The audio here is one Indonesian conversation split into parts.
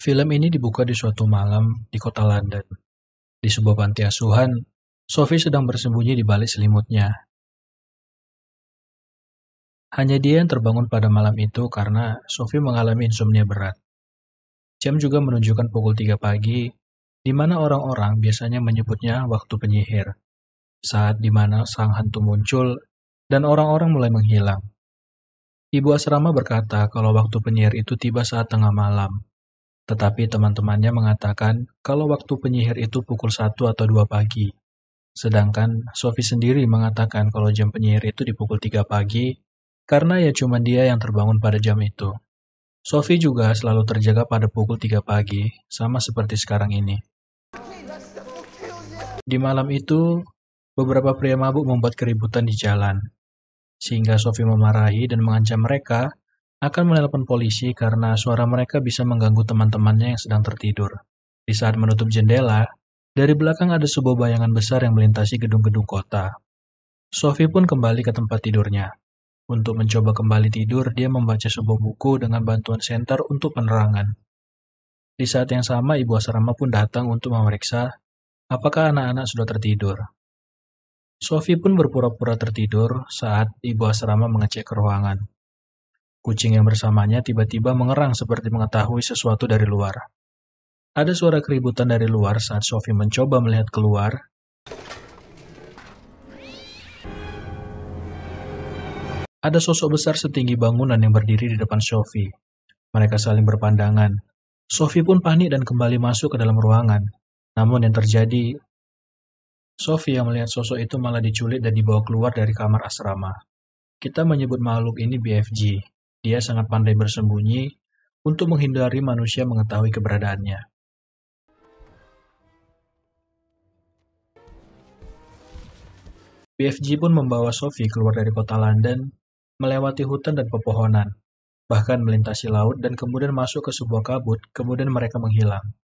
Film ini dibuka di suatu malam di kota London. Di sebuah panti asuhan, Sophie sedang bersembunyi di balik selimutnya. Hanya dia yang terbangun pada malam itu karena Sophie mengalami insomnia berat. Jam juga menunjukkan pukul 3 pagi, di mana orang-orang biasanya menyebutnya waktu penyihir, saat di mana sang hantu muncul dan orang-orang mulai menghilang. Ibu asrama berkata kalau waktu penyihir itu tiba saat tengah malam, tetapi teman-temannya mengatakan kalau waktu penyihir itu pukul 1 atau 2 pagi. Sedangkan Sophie sendiri mengatakan kalau jam penyihir itu di pukul 3 pagi, karena ya cuma dia yang terbangun pada jam itu. Sophie juga selalu terjaga pada pukul 3 pagi, sama seperti sekarang ini. Di malam itu, beberapa pria mabuk membuat keributan di jalan, sehingga Sophie memarahi dan mengancam mereka akan menelpon polisi karena suara mereka bisa mengganggu teman-temannya yang sedang tertidur. Di saat menutup jendela, dari belakang ada sebuah bayangan besar yang melintasi gedung-gedung kota. Sophie pun kembali ke tempat tidurnya. Untuk mencoba kembali tidur, dia membaca sebuah buku dengan bantuan senter untuk penerangan. Di saat yang sama, ibu asrama pun datang untuk memeriksa apakah anak-anak sudah tertidur. Sophie pun berpura-pura tertidur saat ibu asrama mengecek ke ruangan. Kucing yang bersamanya tiba-tiba mengerang seperti mengetahui sesuatu dari luar. Ada suara keributan dari luar saat Sophie mencoba melihat keluar. Ada sosok besar setinggi bangunan yang berdiri di depan Sophie. Mereka saling berpandangan. Sophie pun panik dan kembali masuk ke dalam ruangan. Namun yang terjadi, Sophie yang melihat sosok itu malah diculik dan dibawa keluar dari kamar asrama. Kita menyebut makhluk ini BFG. Dia sangat pandai bersembunyi untuk menghindari manusia mengetahui keberadaannya. BFG pun membawa Sophie keluar dari kota London, melewati hutan dan pepohonan, bahkan melintasi laut dan kemudian masuk ke sebuah kabut, kemudian mereka menghilang.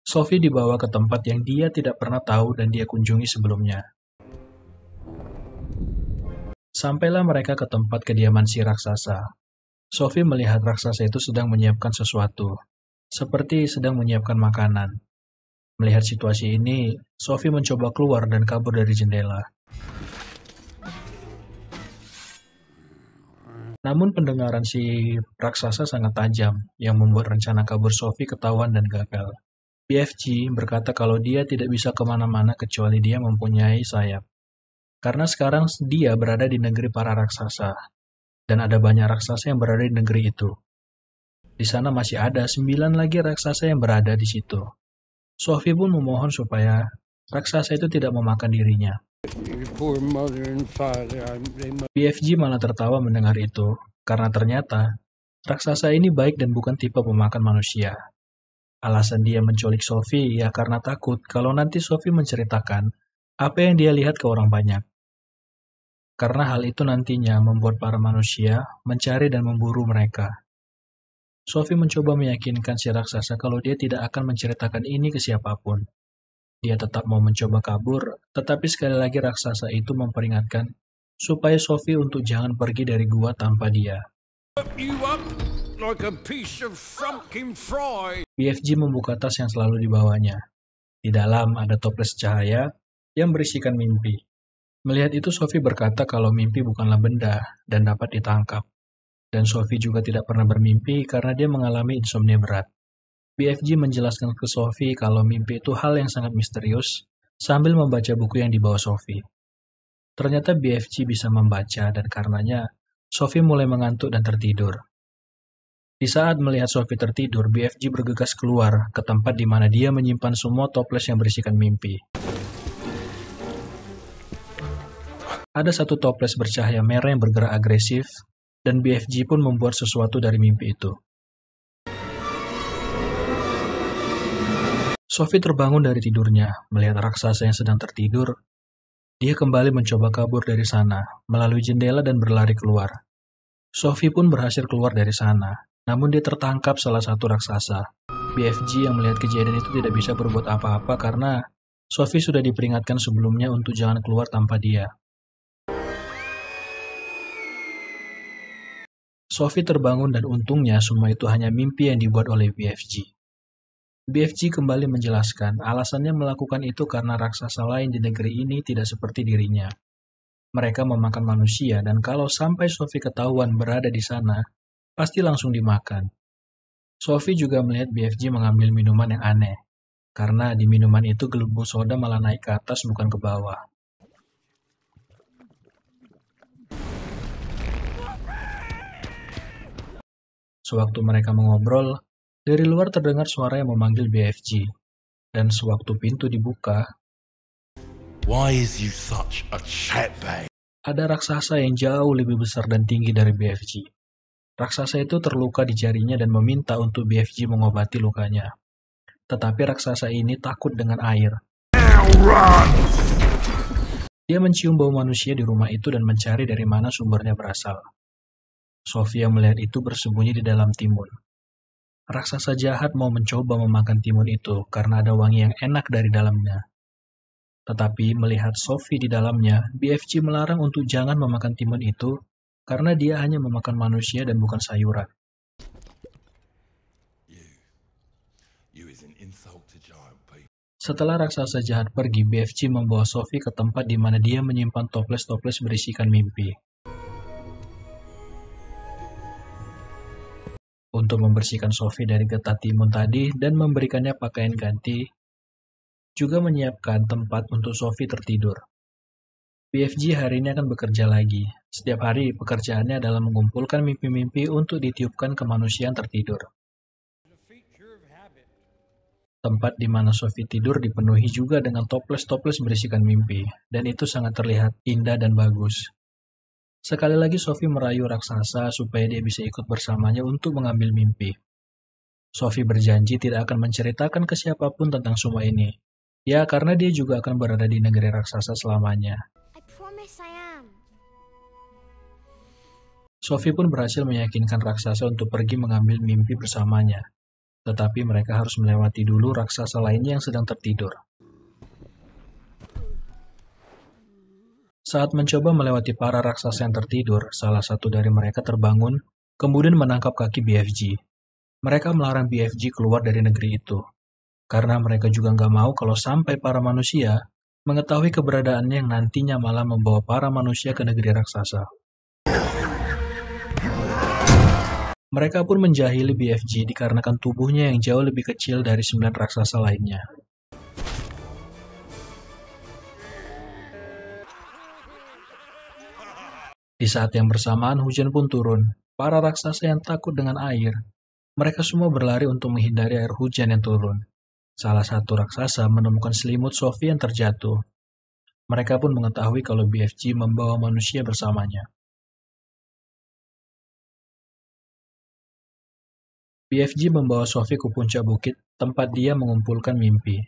Sophie dibawa ke tempat yang dia tidak pernah tahu dan dia kunjungi sebelumnya. Sampailah mereka ke tempat kediaman si raksasa. Sophie melihat raksasa itu sedang menyiapkan sesuatu, seperti sedang menyiapkan makanan. Melihat situasi ini, Sophie mencoba keluar dan kabur dari jendela. Namun pendengaran si raksasa sangat tajam, yang membuat rencana kabur Sophie ketahuan dan gagal. BFG berkata kalau dia tidak bisa kemana-mana kecuali dia mempunyai sayap. Karena sekarang dia berada di negeri para raksasa, dan ada banyak raksasa yang berada di negeri itu. Di sana masih ada 9 lagi raksasa yang berada di situ. Sophie pun memohon supaya raksasa itu tidak memakan dirinya. BFG malah tertawa mendengar itu, karena ternyata raksasa ini baik dan bukan tipe pemakan manusia. Alasan dia menculik Sophie ya karena takut kalau nanti Sophie menceritakan apa yang dia lihat ke orang banyak. Karena hal itu nantinya membuat para manusia mencari dan memburu mereka. Sophie mencoba meyakinkan si raksasa kalau dia tidak akan menceritakan ini ke siapapun. Dia tetap mau mencoba kabur, tetapi sekali lagi raksasa itu memperingatkan supaya Sophie untuk jangan pergi dari gua tanpa dia. BFG membuka tas yang selalu dibawanya. Di dalam ada toples cahaya yang berisikan mimpi. Melihat itu Sophie berkata kalau mimpi bukanlah benda dan dapat ditangkap. Dan Sophie juga tidak pernah bermimpi karena dia mengalami insomnia berat. BFG menjelaskan ke Sophie kalau mimpi itu hal yang sangat misterius sambil membaca buku yang dibawa Sophie. Ternyata BFG bisa membaca dan karenanya Sophie mulai mengantuk dan tertidur. Di saat melihat Sophie tertidur, BFG bergegas keluar ke tempat di mana dia menyimpan semua toples yang berisikan mimpi. Ada satu toples bercahaya merah yang bergerak agresif, dan BFG pun membuat sesuatu dari mimpi itu. Sophie terbangun dari tidurnya, melihat raksasa yang sedang tertidur. Dia kembali mencoba kabur dari sana, melalui jendela dan berlari keluar. Sophie pun berhasil keluar dari sana, namun dia tertangkap salah satu raksasa. BFG yang melihat kejadian itu tidak bisa berbuat apa-apa karena Sophie sudah diperingatkan sebelumnya untuk jangan keluar tanpa dia. Sophie terbangun dan untungnya semua itu hanya mimpi yang dibuat oleh BFG. BFG kembali menjelaskan alasannya melakukan itu karena raksasa lain di negeri ini tidak seperti dirinya. Mereka memakan manusia dan kalau sampai Sophie ketahuan berada di sana, pasti langsung dimakan. Sophie juga melihat BFG mengambil minuman yang aneh, karena di minuman itu gelembung soda malah naik ke atas bukan ke bawah. Sewaktu mereka mengobrol, dari luar terdengar suara yang memanggil BFG, dan sewaktu pintu dibuka, Why is you such a chatbag? ada raksasa yang jauh lebih besar dan tinggi dari BFG. Raksasa itu terluka di jarinya dan meminta untuk BFG mengobati lukanya. Tetapi raksasa ini takut dengan air. Dia mencium bau manusia di rumah itu dan mencari dari mana sumbernya berasal. Sofia melihat itu bersembunyi di dalam timun. Raksasa jahat mau mencoba memakan timun itu karena ada wangi yang enak dari dalamnya. Tetapi melihat Sophie di dalamnya, BFG melarang untuk jangan memakan timun itu karena dia hanya memakan manusia dan bukan sayuran. You is an insult to giant people. Setelah raksasa jahat pergi, BFG membawa Sophie ke tempat di mana dia menyimpan toples-toples berisikan mimpi. Untuk membersihkan Sophie dari getah timun tadi dan memberikannya pakaian ganti, juga menyiapkan tempat untuk Sophie tertidur. BFG hari ini akan bekerja lagi. Setiap hari pekerjaannya adalah mengumpulkan mimpi-mimpi untuk ditiupkan ke manusia yang tertidur. Tempat di mana Sophie tidur dipenuhi juga dengan toples-toples berisikan mimpi, dan itu sangat terlihat indah dan bagus. Sekali lagi Sophie merayu raksasa supaya dia bisa ikut bersamanya untuk mengambil mimpi. Sophie berjanji tidak akan menceritakan ke siapapun tentang semua ini. Ya, karena dia juga akan berada di negeri raksasa selamanya. I promise I am. Sophie pun berhasil meyakinkan raksasa untuk pergi mengambil mimpi bersamanya. Tetapi mereka harus melewati dulu raksasa lainnya yang sedang tertidur. Saat mencoba melewati para raksasa yang tertidur, salah satu dari mereka terbangun, kemudian menangkap kaki BFG. Mereka melarang BFG keluar dari negeri itu, karena mereka juga nggak mau kalau sampai para manusia mengetahui keberadaannya yang nantinya malah membawa para manusia ke negeri raksasa. Mereka pun menjahili BFG dikarenakan tubuhnya yang jauh lebih kecil dari 9 raksasa lainnya. Di saat yang bersamaan hujan pun turun. Para raksasa yang takut dengan air, mereka semua berlari untuk menghindari air hujan yang turun. Salah satu raksasa menemukan selimut Sophie yang terjatuh. Mereka pun mengetahui kalau BFG membawa manusia bersamanya. BFG membawa Sophie ke puncak bukit tempat dia mengumpulkan mimpi.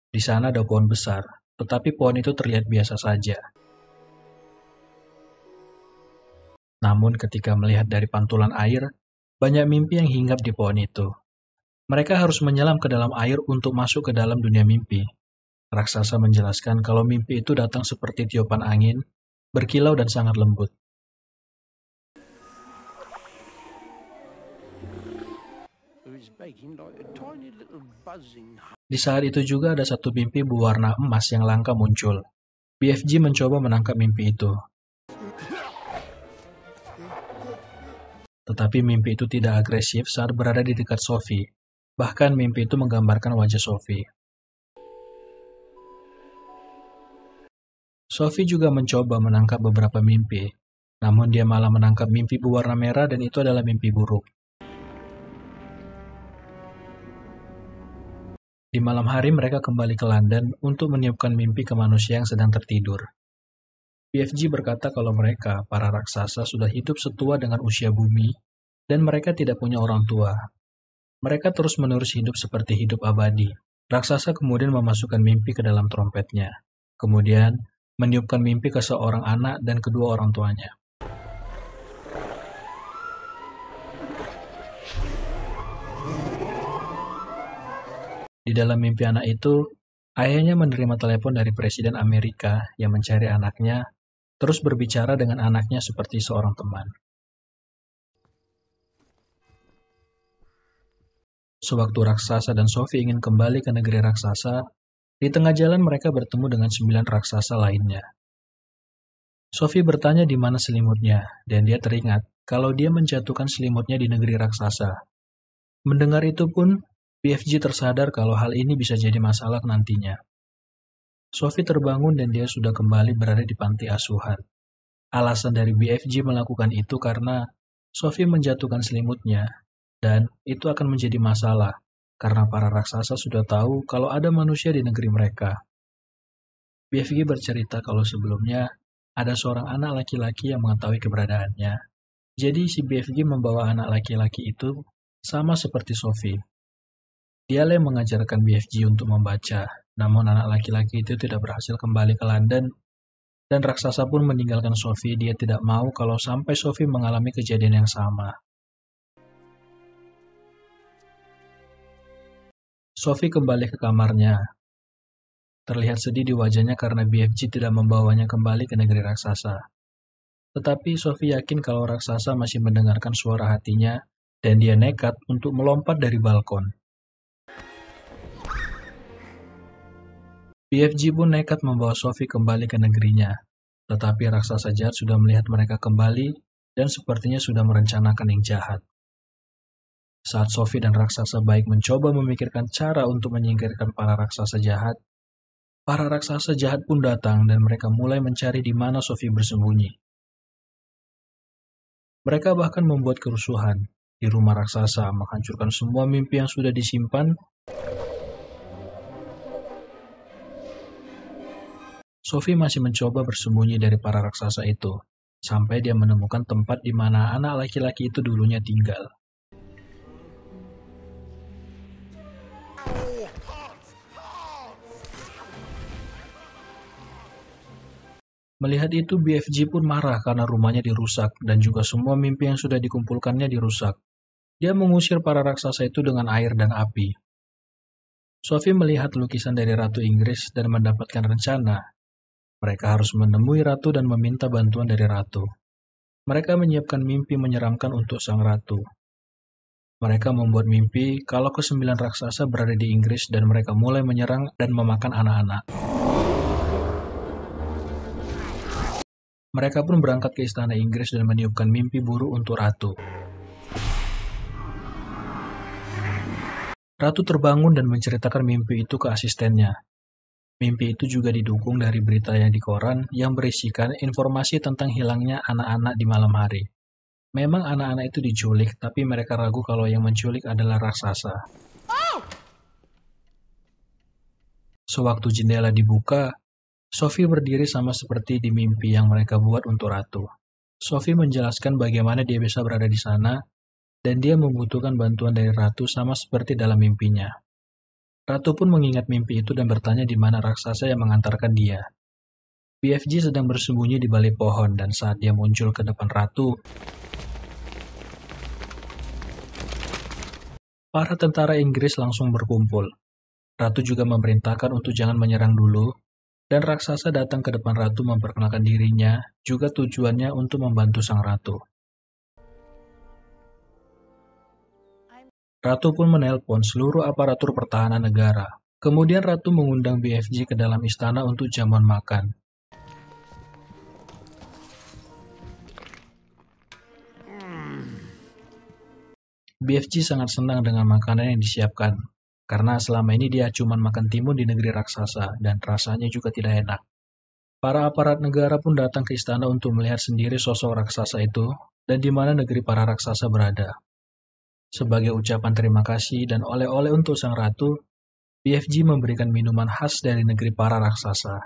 Di sana ada pohon besar, tetapi pohon itu terlihat biasa saja. Namun ketika melihat dari pantulan air, banyak mimpi yang hinggap di pohon itu. Mereka harus menyelam ke dalam air untuk masuk ke dalam dunia mimpi. Raksasa menjelaskan kalau mimpi itu datang seperti tiupan angin, berkilau dan sangat lembut. Di saat itu juga ada satu mimpi berwarna emas yang langka muncul. BFG mencoba menangkap mimpi itu. Tetapi mimpi itu tidak agresif saat berada di dekat Sophie. Bahkan mimpi itu menggambarkan wajah Sophie. Sophie juga mencoba menangkap beberapa mimpi, namun dia malah menangkap mimpi berwarna merah dan itu adalah mimpi buruk. Di malam hari mereka kembali ke London untuk meniupkan mimpi ke manusia yang sedang tertidur. BFG berkata kalau mereka, para raksasa, sudah hidup setua dengan usia bumi, dan mereka tidak punya orang tua. Mereka terus-menerus hidup seperti hidup abadi. Raksasa kemudian memasukkan mimpi ke dalam trompetnya. Kemudian, meniupkan mimpi ke seorang anak dan kedua orang tuanya. Di dalam mimpi anak itu, ayahnya menerima telepon dari Presiden Amerika yang mencari anaknya, terus berbicara dengan anaknya seperti seorang teman. Sewaktu raksasa dan Sophie ingin kembali ke negeri raksasa, di tengah jalan mereka bertemu dengan 9 raksasa lainnya. Sophie bertanya di mana selimutnya, dan dia teringat kalau dia menjatuhkan selimutnya di negeri raksasa. Mendengar itu pun, BFG tersadar kalau hal ini bisa jadi masalah nantinya. Sophie terbangun dan dia sudah kembali berada di panti asuhan. Alasan dari BFG melakukan itu karena Sophie menjatuhkan selimutnya, dan itu akan menjadi masalah karena para raksasa sudah tahu kalau ada manusia di negeri mereka. BFG bercerita kalau sebelumnya ada seorang anak laki-laki yang mengetahui keberadaannya. Jadi si BFG membawa anak laki-laki itu sama seperti Sophie. Dialah yang mengajarkan BFG untuk membaca, namun anak laki-laki itu tidak berhasil kembali ke London, dan raksasa pun meninggalkan Sophie. Dia tidak mau kalau sampai Sophie mengalami kejadian yang sama. Sophie kembali ke kamarnya. Terlihat sedih di wajahnya karena BFG tidak membawanya kembali ke negeri raksasa. Tetapi Sophie yakin kalau raksasa masih mendengarkan suara hatinya, dan dia nekat untuk melompat dari balkon. BFG pun nekat membawa Sophie kembali ke negerinya, tetapi raksasa jahat sudah melihat mereka kembali dan sepertinya sudah merencanakan yang jahat. Saat Sophie dan raksasa baik mencoba memikirkan cara untuk menyingkirkan para raksasa jahat pun datang dan mereka mulai mencari di mana Sophie bersembunyi. Mereka bahkan membuat kerusuhan di rumah raksasa, menghancurkan semua mimpi yang sudah disimpan. Sophie masih mencoba bersembunyi dari para raksasa itu, sampai dia menemukan tempat di mana anak laki-laki itu dulunya tinggal. Melihat itu, BFG pun marah karena rumahnya dirusak dan juga semua mimpi yang sudah dikumpulkannya dirusak. Dia mengusir para raksasa itu dengan air dan api. Sophie melihat lukisan dari Ratu Inggris dan mendapatkan rencana. Mereka harus menemui Ratu dan meminta bantuan dari Ratu. Mereka menyiapkan mimpi menyeramkan untuk sang Ratu. Mereka membuat mimpi kalau ke-9 raksasa berada di Inggris dan mereka mulai menyerang dan memakan anak-anak. Mereka pun berangkat ke istana Inggris dan meniupkan mimpi buruk untuk Ratu. Ratu terbangun dan menceritakan mimpi itu ke asistennya. Mimpi itu juga didukung dari berita yang di koran yang berisikan informasi tentang hilangnya anak-anak di malam hari. Memang anak-anak itu diculik, tapi mereka ragu kalau yang menculik adalah raksasa. Sewaktu jendela dibuka, Sophie berdiri sama seperti di mimpi yang mereka buat untuk Ratu. Sophie menjelaskan bagaimana dia bisa berada di sana, dan dia membutuhkan bantuan dari Ratu sama seperti dalam mimpinya. Ratu pun mengingat mimpi itu dan bertanya di mana raksasa yang mengantarkan dia. BFG sedang bersembunyi di balik pohon, dan saat dia muncul ke depan Ratu, para tentara Inggris langsung berkumpul. Ratu juga memerintahkan untuk jangan menyerang dulu, dan raksasa datang ke depan Ratu memperkenalkan dirinya, juga tujuannya untuk membantu sang Ratu. Ratu pun menelpon seluruh aparatur pertahanan negara. Kemudian Ratu mengundang BFG ke dalam istana untuk jamuan makan. BFG sangat senang dengan makanan yang disiapkan, karena selama ini dia cuma makan timun di negeri raksasa, dan rasanya juga tidak enak. Para aparat negara pun datang ke istana untuk melihat sendiri sosok raksasa itu, dan di mana negeri para raksasa berada. Sebagai ucapan terima kasih dan oleh-oleh untuk sang Ratu, BFG memberikan minuman khas dari negeri para raksasa.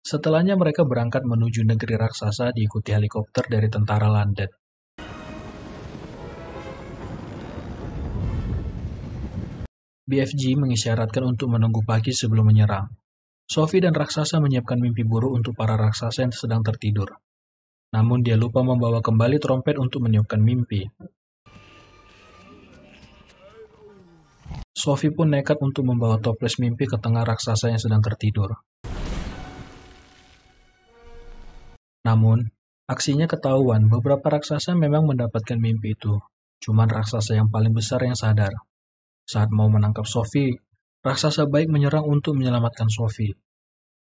Setelahnya mereka berangkat menuju negeri raksasa diikuti helikopter dari tentara London. BFG mengisyaratkan untuk menunggu pagi sebelum menyerang. Sophie dan raksasa menyiapkan mimpi buruk untuk para raksasa yang sedang tertidur. Namun dia lupa membawa kembali trompet untuk meniupkan mimpi. Sophie pun nekat untuk membawa toples mimpi ke tengah raksasa yang sedang tertidur. Namun, Aksinya ketahuan, beberapa raksasa memang mendapatkan mimpi itu. Cuman raksasa yang paling besar yang sadar. Saat mau menangkap Sophie, raksasa baik menyerang untuk menyelamatkan Sophie.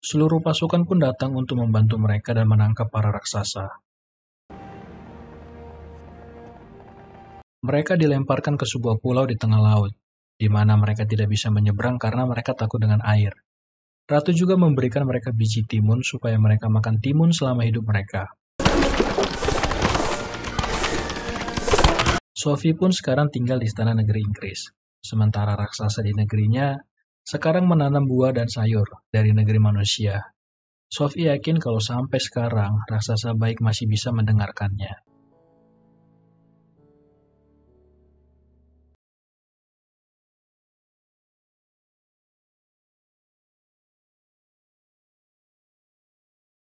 Seluruh pasukan pun datang untuk membantu mereka dan menangkap para raksasa. Mereka dilemparkan ke sebuah pulau di tengah laut, di mana mereka tidak bisa menyeberang karena mereka takut dengan air. Ratu juga memberikan mereka biji timun supaya mereka makan timun selama hidup mereka. Sophie pun sekarang tinggal di istana negeri Inggris, sementara raksasa di negerinya sekarang menanam buah dan sayur dari negeri manusia. Sophie yakin kalau sampai sekarang raksasa baik masih bisa mendengarkannya.